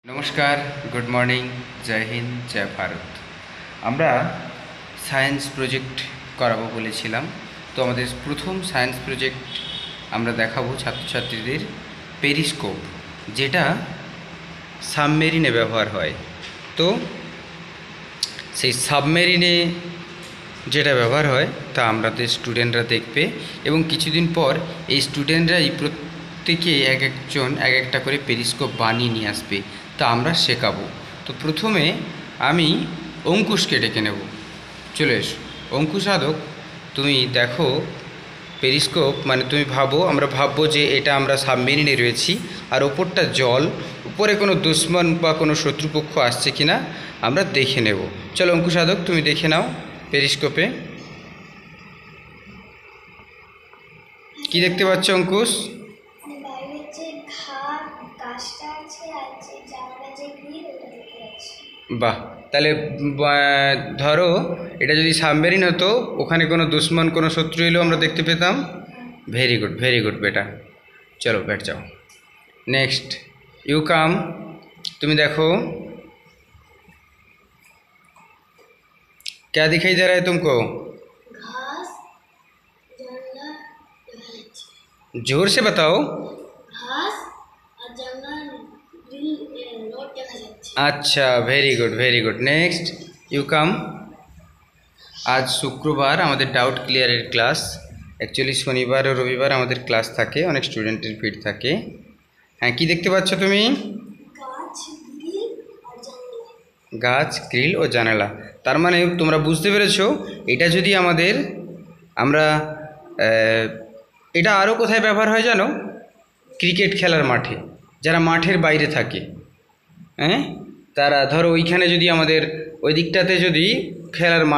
নমস্কার, good morning, জয় হিন্দ, জয় ভারত। আমরা science project করাবো বলেছিলাম। তো আমাদের প্রথম সায়েন্স প্রজেক্ট আমরা দেখাবো ছাত্রছাত্রীদের পেরিস্কোপ, যেটা সাবমেরিনে ব্যবহার হয়। তো সেই সাবমেরিনে যেটা ব্যবহার হয় তা আমাদের স্টুডেন্টরা দেখবে, এবং কিছুদিন পর এই স্টুডেন্টরাই প্রত্যেকে এক একজন এক একটা করে পেরিস্কোপ বানিয়ে নিয়ে আসবে, তা আমরা শেখাবো। তো প্রথমে আমি অঙ্কুশকে ডেকে নেব। চলে এসো অঙ্কুশ সাধক, তুমি দেখো পেরিস্কোপ, মানে তুমি ভাবো, আমরা ভাববো যে এটা আমরা সাবমেরিনে রয়েছি আর ওপরটা জল, উপরে কোনো দুশ্মন বা কোনো শত্রুপক্ষ আসছে কিনা আমরা দেখে নেব। চলো অঙ্কুশ সাধক, তুমি দেখে নাও পেরিস্কোপে কি দেখতে পাচ্ছ অঙ্কুশ? বাহ, তাহলে ধরো এটা যদি সাবমেরিন হতো, ওখানে কোনো দুশ্মন কোনো শত্রু এলেও আমরা দেখতে পেতাম। ভেরি গুড বেটা। चलो बैठ जाओ। नेक्स्ट यू कम, तुम्हें देखो क्या दिखाई दे रहा है तुमको? घास, जंगल, जोर से बताओ। घास और जंगल, रोड देखा जाচ্ছে। अच्छा, very good. Next you come. आज शुक्रवार আমাদের ডাউট ক্লিয়ারের ক্লাস। অ্যাকচুয়ালি শনিবার ও রবিবার আমাদের ক্লাস থাকে, অনেক স্টুডেন্টের ভিড় থাকে। হ্যাঁ, কি দেখতে পাচ্ছ তুমি? গাছ, গ্রিল ও জানালা। তার মানে তোমরা বুঝতে পেরেছো, এটা যদি আমরা এটা আরও কোথায় ব্যবহার হয় জানো? ক্রিকেট খেলার মাঠে, যারা মাঠের বাইরে থাকে, হ্যাঁ, তারা ধরো ওইখানে যদি আমাদের ওই দিকটাতে যদি খেলার মাঠ